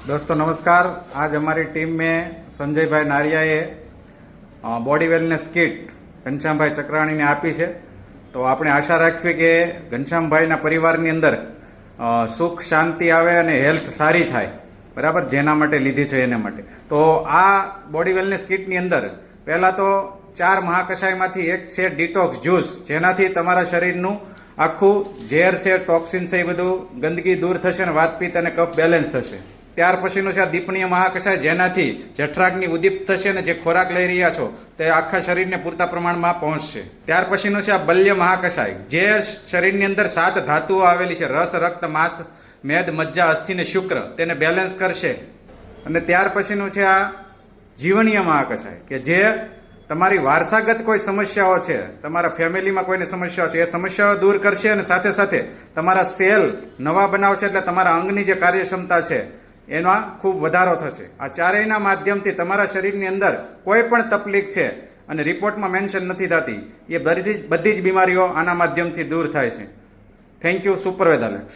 दोस्तों नमस्कार। आज हमारी टीम में संजय भाई नारियाए बॉडी वेलनेस किट घनश्याम भाई चक्राणी ने आपी है। तो आपने आशा राखी कि घनश्याम भाई परिवाરની અંદર સુખ શાંતિ આવે અને હેલ્થ સારી થાય, બરાબર, જેના માટે લીધી છે એના માટે। તો આ બોડી વેલનેસ કિટની અંદર પહેલા તો 4 મહાકષાયમાંથી એક છે ડિટોક્સ જ્યુસ, જેનાથી તમારા શરીરનું આખું ઝેર છે, ટોક્સિન છે, એ બધું ગંદકી દૂર થશે અને વાતપિત્ત અને કફ બેલેન્સ થશે। ત્યાર પછીનું છે આ દીપણીય મહાકષાય, જેનાથી જઠરાગ્નિ ઉદ્દીપ્ત થશે અને જે ખોરાક લઈ રહ્યા છો તે આખા શરીરને પૂરતા પ્રમાણમાં પહોંચશે। ત્યાર પછીનું છે આ બલ્ય મહાકષાય, જે શરીરની અંદર 7 ધાતુઓ આવેલી છે, રસ, રક્ત, માંસ, મેદ, મજ્જા, અસ્થિ ને શુક્ર, તેને બેલેન્સ કરશે। અને ત્યાર પછીનું છે આ જીવણીય મહાકષાય, કે જે તમારી વારસાગત કોઈ સમસ્યાઓ છે, તમારા ફેમિલીમાં કોઈને સમસ્યાઓ છે, એ સમસ્યાઓ દૂર કરશે અને સાથે સાથે તમારા સેલ નવા બનાવશે, એટલે તમારા અંગની જે કાર્યક્ષમતા છે એમાં ખૂબ વધારો થશે। આ ચારેયના માધ્યમથી તમારા શરીરની અંદર કોઈ પણ તકલીફ છે અને રિપોર્ટમાં મેન્શન નથી થતી, એ બધી જ બીમારીઓ આના માધ્યમથી દૂર થાય છે। થેન્ક યુ, સુપરવેદ એલેક્સ।